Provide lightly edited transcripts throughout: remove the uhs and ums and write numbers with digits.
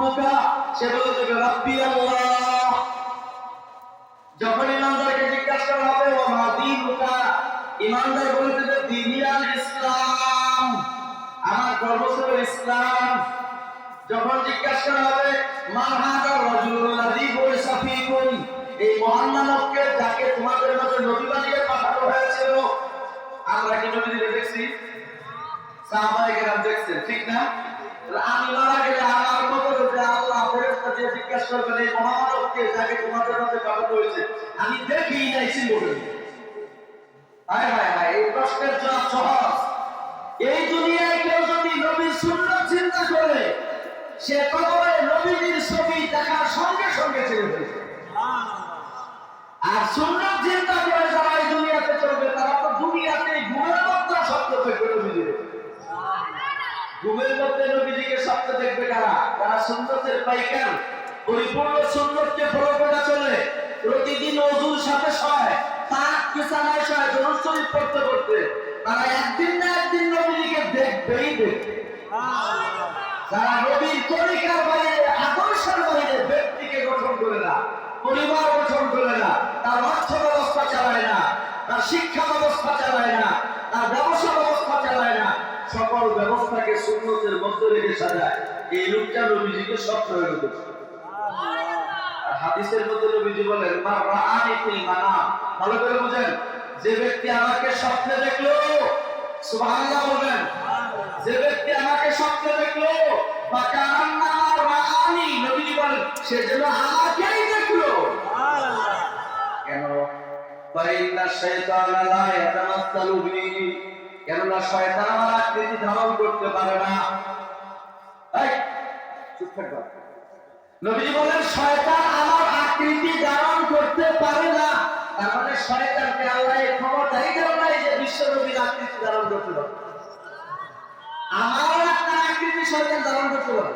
রাব্বুকা, সে বলে দেবে রাব্বি আল্লাহ। যখন ইমানদারকে জিজ্ঞাসা করা হবে ওয়া মা দীনুকা, ইমানদার বলে দেবে দীনি আল ইসলাম, আমার ধর্ম হলো ইসলাম। যখন জিজ্ঞাসা করা হবে মান হাদা রাজুলুল্লাযী বুইসা ফীকুম, এই মহান মানবকে যাকে তোমাদের মাঝে নবী বানিয়ে পাঠানো হয়েছিল। আমরা কি নবী দেখছি? সাহাবায়ে কেরাম দেখছেন, ঠিক না? আমি মারা গেলে আমার কবরে যে আল্লাহ ফেরেশতা দিয়ে জিজ্ঞাসা করবেন এই মহান মানবকে যাকে তোমাদের মাঝে পাঠানো হয়েছে, আমি দেখিই নাই ছিল। হায় হায় হায়, এই প্রশ্নের জবাব সহজ। এই দুনিয়ায় কেউ যদি নবীর সুন্নাত চিন্তা করে, সে কবরে নবীর ছবি দেখার সঙ্গে সঙ্গে ছেড়ে ফেলবে। আর সুন্নাত চিন্তা করে যারা এই দুনিয়াতে চলবে, তারা তো দুনিয়াতে ঘুমের মধ্যে স্বপ্ন দেখবে নবীজির। ঘুমের মধ্যে নবীজিকে স্বপ্ন দেখবে কারা? তারা সুন্নতের পাইকার, পরিপূর্ণ সুন্নতকে ফলো করে চলে, প্রতিদিন ওযুর সাথে শয়, পাক বিছানায় শয়, দরুদ শরীফ পড়তে পড়তে তারা একদিন না একদিন নবীজিকে দেখবেই দেখবে। যারা নবীর তরিকার বাইরে, আদর্শের বাইরে ব্যক্তিকে গঠন করে না, পরিবার গঠন করে না, তার অর্থ ব্যবস্থা চালায় না, তার শিক্ষা ব্যবস্থা চালায় না, তার ব্যবসা ব্যবস্থা চালায় না, সকল ব্যবস্থাকে সুন্নতের মধ্যে রেখে সাজায়, এই লোকটা নবীজিকে স্বপ্ন হয়ে গেছে। হাদিসের মধ্যে নবীজি বলেন মা রাআনি ফিল মানাম, ভালো করে বুঝেন, যে ব্যক্তি আমাকে স্বপ্নে দেখলো, সুবহানাল্লাহ বলেন, যে ব্যক্তি আমাকে স্বপ্নে দেখলো বা কান্না রাআনি, নবীজি বলেন সে যেন আমাকেই দেখলো। সুবহানাল্লাহ। কেন? ফাইন্না শাইতানা লা ইয়াতামাসসালু বি, কেননা শয়তান আমার আকৃতি ধারণ করতে পারে না। এই চুপ থাকো। নবীজি বলেন শয়তান আমার আকৃতি ধারণ করতে পারে না, তার মানে শয়তানকে আল্লাহ এই ক্ষমতাই দেন নাই যে বিশ্ব নবীর আকৃতি ধারণ করতে পারে। আমার একটা আকৃতি শয়তান ধারণ করতে পারে,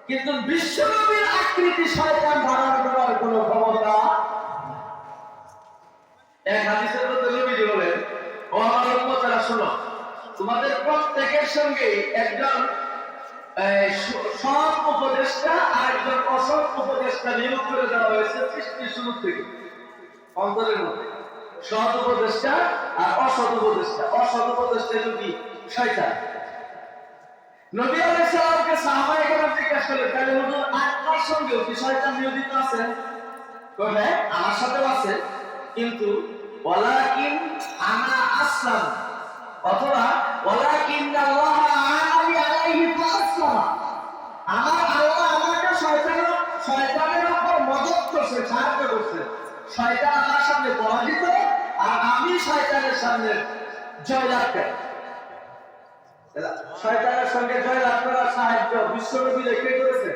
কিন্তু বিশ্ব নবীর আকৃতি শয়তান ধারণ করার কোনো ক্ষমতা। এক হাদিসের মধ্যে নবীজি বলেন ও আমার উম্মতেরা শোনো, তোমাদের প্রত্যেকের সঙ্গে একজন সৎ উপদেষ্টা আর একজন অসৎ উপদেষ্টা নিয়োগ করে দেওয়া হয়েছে সৃষ্টির শুরু থেকে। অন্তরের মধ্যে সৎ উপদেষ্টা আর অসৎ উপদেষ্টা। অসৎ উপদেষ্টা যদি শয়তান। নবী আলাইহিস সালামকে সাহাবায়ে কেরাম জিজ্ঞাসা করলেন তাহলে হুজুর আপনার সঙ্গে কি শয়তান নিয়োজিত আছে? কয় হ্যাঁ, আমার সাথেও আছে, কিন্তু ওয়ালাকিন আনা আসলাম, অথবা ওয়ালাকিন আল্লাহ আ'লানি আলাইহি ফাসলাম, আমার আল্লাহ আমাকে শয়তানের উপর মদদ করছে, সাহায্য করছে। শয়তান আমার সামনে পরাজিত আর আমি শয়তানের সামনে জয়লাভ করি। শয়তানের সঙ্গে জয়লাভ করার সাহায্য বিশ্বনবী কে করেছে?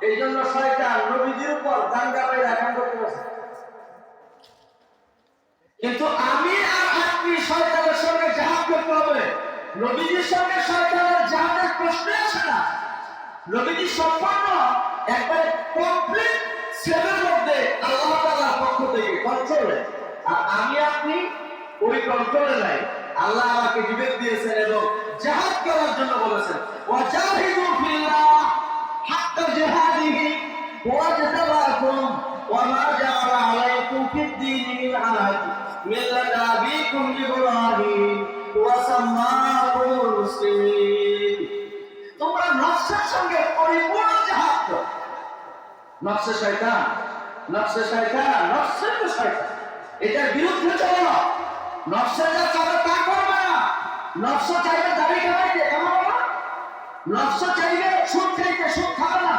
এই জন্য শয়তান নবীজির উপর দাঙ্গা বাইরে আকাম করতে পারছে। কিন্তু আমি আর আপনি শয়তানের সঙ্গে জিহাদ করতে হবে। নবীজির সঙ্গে শয়তানের জিহাদের প্রশ্ন আসে না। নবীজি সম্পূর্ণ একবারে কমপ্লিট সেভের মধ্যে আল্লাহ তাআলার পক্ষ থেকে কন্ট্রোলে, আর আমি আপনি ওই কন্ট্রোলে নাই। আল্লাহ আমাকে বিবেক দিয়েছেন এবং জিহাদ করার জন্য বলেছেন ওয়াজাহিদু ফিল্লাহ হাক্কা জিহাদিহি ওয়াজতাবাকুম ওয়া মা জাআলা আলাইকুম ফিদ-দীনি মিন হারাজ মিল্লাতা আবিকুম ইব্রাহিম ওয়া সাম্মাকুমুল মুসলিমিন। তোমরা নফসের সঙ্গে পরিপূর্ণ জিহাদ করো। নফসে শয়তান, নফসে শয়তান, নফসে তো শয়তান, এটার বিরুদ্ধে চলো না। নফসে যা চলে তা করবে না। নফস চাইবে দাড়ি কামাইতে, কামাবো না। নফস চাইবে সুদ খাইতে, সুদ খাবে না।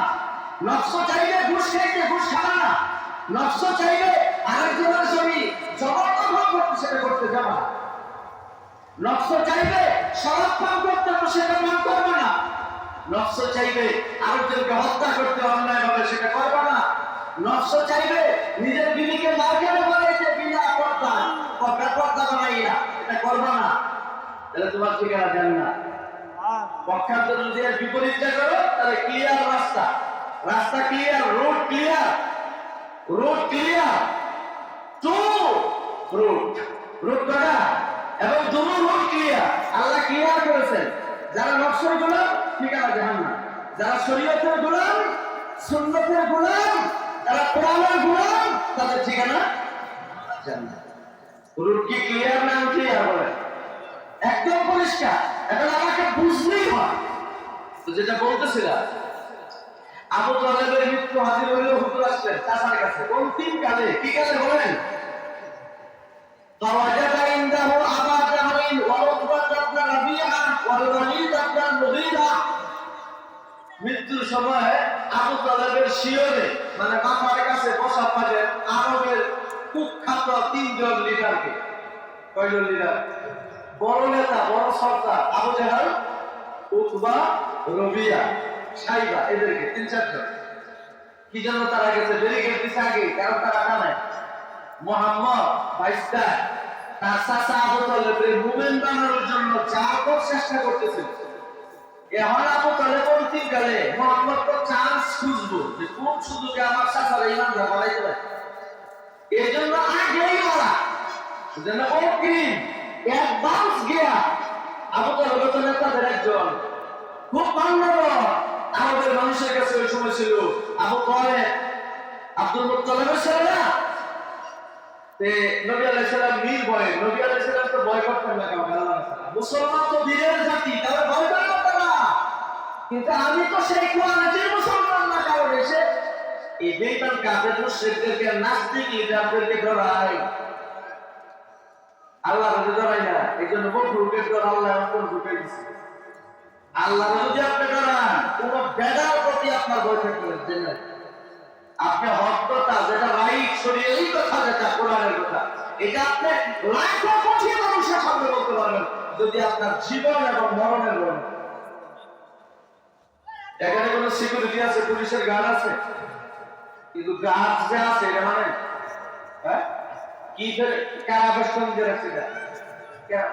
নফস চাইবে ঘুষ খাইতে, ঘুষ খাবে না। নফস চাইবে আরেকজনের জমি জবরদখল করতে, সেটা করতে যাবে না। নফস চাইবে শরাব পান করতে, সেটা পান করবে না। নফস চাইবে আরেকজনকে হত্যা করতে অন্যায়ভাবে, সেটা করবে না। নফস চাইবে নিজের বিবিকে মার্কেটে বানাইতে বিনা পর্দা, পর্দা বানাইয়া, এটা করবে না। তাহলে তোমার ঠিকানা জানি না। পক্ষান্তর যদি এর বিপরীতটা করো তাহলে ক্লিয়ার রাস্তা, রাস্তা clear, road clear, road clear, to road, road করা এবং দুটো রোড ক্লিয়ার, আল্লাহ ক্লিয়ার করেছেন। যারা নকশা গুলো ঠিকানা জাহান্নাম। যারা শরীয়তের গোলাম, সুন্নতের গোলাম, যারা কোরআনের গোলাম, তাদের ঠিকানা জান্নাত। রুট কি ক্লিয়ার না ক্লিয়ার বলে? একদম পরিষ্কার। এখন আমাকে বুঝলেই হয়। তো যেটা বলতেছিলাম, আবু তালেবের মৃত্যু হাজির হইল, হুজুর আসলেন চাচার কাছে অন্তিম কালে। কি কালে বলেন? فوجد عنده أبا جهل وعتبة بن ربيعة والوليد بن المغيرة। মৃত্যুর সময় আবু তালেবের শিয়রে মানে মাথার কাছে বসা পাবেন আরবের কুখ্যাত তিনজন লিডারকে। কয়জন লিডার? বড় নেতা, বড় সর্দার আবু জাহল, উতবা, রবিয়া, সাইবা, এদেরকে তিন চারজন। কি জন্য তারা গেছে? ব্যারিকেড দিছে আগে, কারণ তারা জানে মুহাম্মদ বাইশটা তার চাচা আবু তালেবের মুমিন বানানোর জন্য যা চেষ্টা করতেছিল। এখন আবু তালেব অন্তিমকালে মুহাম্মদ তো চান্স খুঁজবো যে কোন সুযোগে আমার চাচার ইমানদার বানাইতে পারে। এই জন্য আগেই বলা যেন অগ্রিম অ্যাডভান্স গিয়া আবু তালেব তো নেতাদের একজন, খুব মান্যবর আরবের মানুষের কাছে ওই সময় ছিল। আবু তালেব আব্দুল মুত্তালিবের ছেলে না? নবী আলাইহিস সালাম নির্ভয়ে, নবী আলাইহিস সালাম তো ভয় করতেন না কাউকে। মুসলমান তো বীরের জাতি, তারা ভয় করতে না। কিন্তু আমি তো সেই কোয়ালিটির মুসলমান না, কারণ এসে এই বেঈমান কাফের মুশরিকদেরকে নাস্তিক লিডারদেরকে ডরাই, আল্লাহকে ডরাই না। এই জন্য বন্ধুকে ডর আল্লাহ অন্তর ঢুকে দিচ্ছে। আল্লাহ যদি আপনি ডরান, কোন বেদার প্রতি আপনার ভয় থাকবে না। আপনি হকটা যেটা রাইট শরীয়তের কথা, যেটা কোরআনের কথা, এটা আপনি লাখো কোটি মানুষের সামনে বলতে পারবেন যদি আপনার জীবন এবং মরণের বলেন। এখানে কোনো সিকিউরিটি আছে, পুলিশের গার্ড আছে, কিন্তু গার্ড যে আছে এটা মানে হ্যাঁ কি কারা বেষ্টন দিয়ে রাখছে?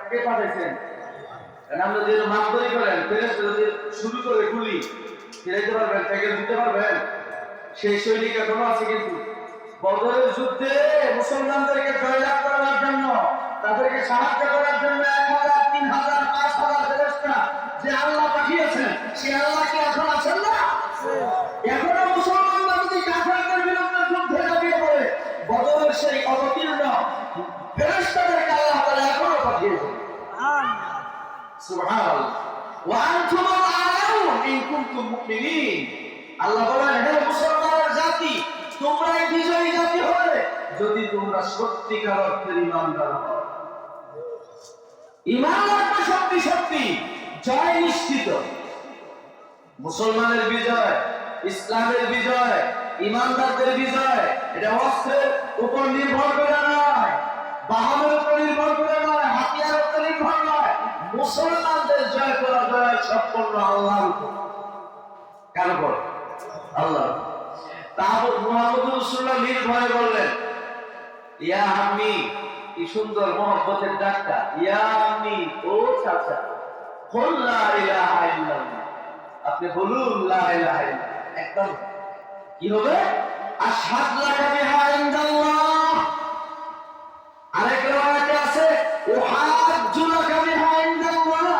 কে পাঠাইছেন? আমরা যদি মাপদরি করেন, ফেরেশতা যদি শুরু করে গুলি ফিরাইতে পারবেন, ট্যাগেল দিতে পারবেন? সেই সৈনিক এখনো আছে। কিন্তু বদরের যুদ্ধে মুসলমানদেরকে জয়লাভ করার জন্য, তাদেরকে সাহায্য করার জন্য 1000, 3000, 5000 ফেরেশতা যে আল্লাহ পাঠিয়েছেন, সেই আল্লাহ কি এখন আছেন না? এখনো মুসলমানরা যদি কাফেরদের বিরুদ্ধে যুদ্ধে ঝাঁপিয়ে পড়ে, বদরের সেই অবতীর্ণ ফেরেশতাদেরকে আল্লাহ তাআলা এখনো পাঠিয়েছেন। সুবহানাল্লাহ। ওয়া আনতুমুল আ'লাউন ইন কুনতুম মুমিনিন। আল্লাহ বলেন, হে মুসলমানের জাতি, তোমরাই বিজয়ী জাতি হবে যদি তোমরা সত্যিকার অর্থে ঈমানদার হও। ঈমান রাখবে সত্যি সত্যি, জয় নিশ্চিত। মুসলমানের বিজয়, ইসলামের বিজয়, ঈমানদারদের বিজয়, এটা অস্ত্রের উপর নির্ভর করে নয়, বাহনের উপর নির্ভর করে নয়, হাতিয়ারের উপর নির্ভর নয়। মুসলমানদের জয় করা জয় সম্পূর্ণ আল্লাহর উপর। কার উপর? আল্লাহ। তারপর মুহাম্মদ রাসূলুল্লাহ নির্ভয়ে বললেন, ইয়া আম্মি, কি সুন্দর মহব্বতের ডাকটা, ইয়া আম্মি, ও চাচা, কুল লা ইলাহা ইল্লাল্লাহ, আপনি বলুন লা ইলাহা ইল্লাল্লাহ। একদম কি হবে? আশহাদু লাকা বিহা ইনদাল্লাহ। আরেক riwayate আছে উহাজ্জু লাকা বিহা ইনদাল্লাহ,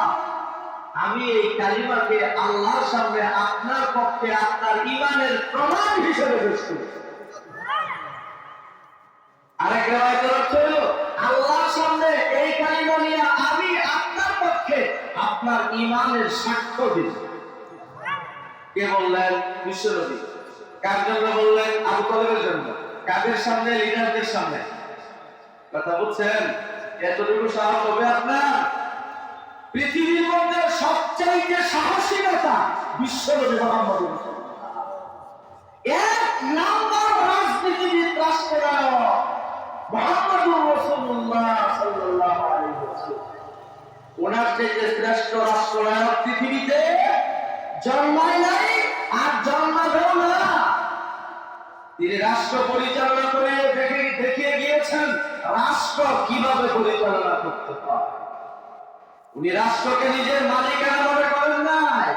আমি এই কালিমাকে আল্লাহর সামনে আপনার পক্ষে আপনার ঈমানের প্রমাণ হিসেবে পেশ করি। আরেক riwayate অর্থ হলো আল্লাহর সামনে এই কালিমা নিয়ে আমি আপনার পক্ষে আপনার ঈমানের সাক্ষ্য দিই। কে বললেন? বিশ্বনবী। কার জন্য বললেন? আবু তালেবের জন্য। কাদের সামনে? লিডারদের সামনে। কথা বুঝছেন? এতটুকু সাহস হবে আপনার? পৃথিবীর মধ্যে সবচাইতে সাহসী নেতা বিশ্বনবী মুহাম্মদ রাসূলুল্লাহ। এক নাম্বার রাজনীতিবিদ, রাষ্ট্রনায়ক মুহাম্মদুর রাসূলুল্লাহ সাল্লাল্লাহু আলাইহি ওয়াসাল্লাম। ওনার চেয়ে শ্রেষ্ঠ রাষ্ট্রনায়ক পৃথিবীতে জন্মায় নাই আর জন্মাবেও না। তিনি রাষ্ট্র পরিচালনা করে দেখিয়ে গিয়েছেন রাষ্ট্র কিভাবে পরিচালনা করতে হয়। উনি রাষ্ট্রকে নিজের মালিকানা মনে করেন নাই।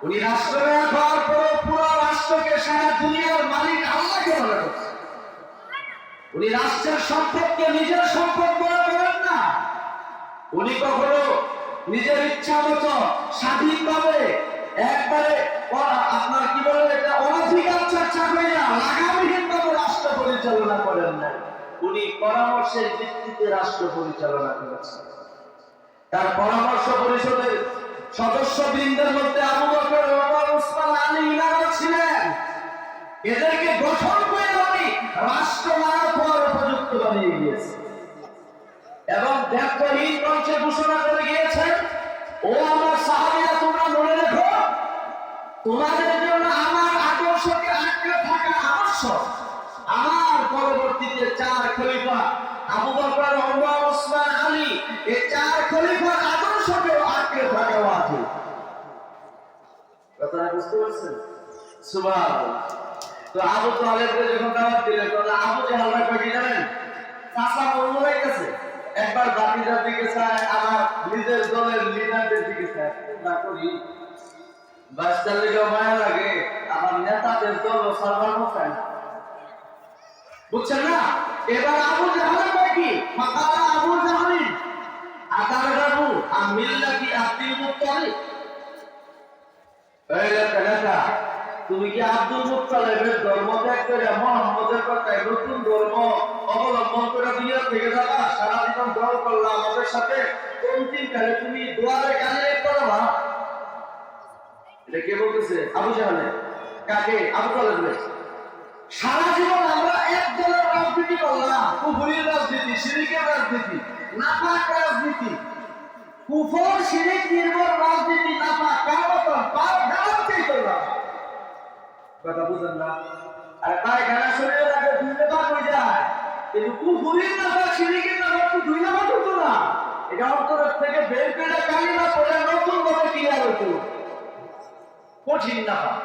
উনি রাষ্ট্রনায়ক হওয়ার পরে পুরো রাষ্ট্রকে, সারা দুনিয়ার মালিক আল্লাহকে মনে করছেন। উনি রাষ্ট্রের সম্পদকে নিজের সম্পদ মনে করেন না। উনি কখনো নিজের ইচ্ছা মতো স্বাধীনভাবে একবারে আপনার কি বলে এটা অনধিকার চর্চা করে না, লাগামহীন ভাবে রাষ্ট্র পরিচালনা করেন না, উনি পরামর্শের ভিত্তিতে রাষ্ট্র পরিচালনা করেছেন। তার পরামর্শ পরিষদের সদস্যবৃন্দের মধ্যে আবু বকর, ওমর, উসমান, আলী ইনারা ছিলেন। এদেরকে গঠন করে উনি রাষ্ট্রনায়ক হওয়ার উপযুক্ত বানিয়ে দিয়েছেন এবং ব্যর্থহীন কণ্ঠে ঘোষণা করে গিয়েছেন, ও আমার সাহাবীরা, তোমরা মনে রেখো, তোমাদের জন্য আমার আদর্শকে আঁকড়ে থাকা আবশ্যক। আমার পরবর্তীতে 4 খলিফা আবু বকর, ওমর, উসমান, আলী, এই 4 খলিফার আদর্শকে আঁকড়ে থাকা ওয়াজিব। কথাটা বুঝতে পারছেন? সুবহানাল্লাহ। তো আবু তালেবকে যখন দাওয়াত দিলেন, তখন আবু জাহল কই জানেন, চাচা বললেই গেছে, একবার বাতিজার দিকে চায়, আমার নিজের দলের লিডারদের দিকে চায়, না করি বাচ্চার দিকে মায়া লাগে, আমার নেতাদের দল সার্ভার হচ্ছে না, বুঝছেন না? এবার আবু জাহল কয় কি, ফাকালা আবু জাহল আতারগাবু আমিল্লাতি আব্দুল মুত্তালিব, এই লেখা, তুমি কি আব্দুল মুত্তালিবের ধর্ম ত্যাগ করে মুহাম্মদের কথায় নতুন ধর্ম অবলম্বন করে দুনিয়া থেকে যাবা? সারা জীবন দল করলা আমাদের সাথে, অন্তিম কালে তুমি দুয়ারে কানে করবা। এটা কে বলতেছে? আবু জাহল। কাকে? আবু তালেব। সারা জীবন আমরা এক দলের রাজনীতি করলাম, কুফরির রাজনীতি, শিরকের রাজনীতি, নাপাক রাজনীতি, কুফর শিরক নির্ভর রাজনীতি, নাপাক কামতন পাপ গালাতেই করলাম। কথা বুঝেন না? আর তাই গানা শরীরের আগে 2 নাম্বার হয়ে যায়, কিন্তু কুফরির নাপাক শিরকের নাপাক তো 2 নাম্বার হতো না। এটা অন্তরের থেকে বের করে কালিমা পড়ে নতুন ভাবে ক্লিয়ার হতো, কঠিন নাপাক।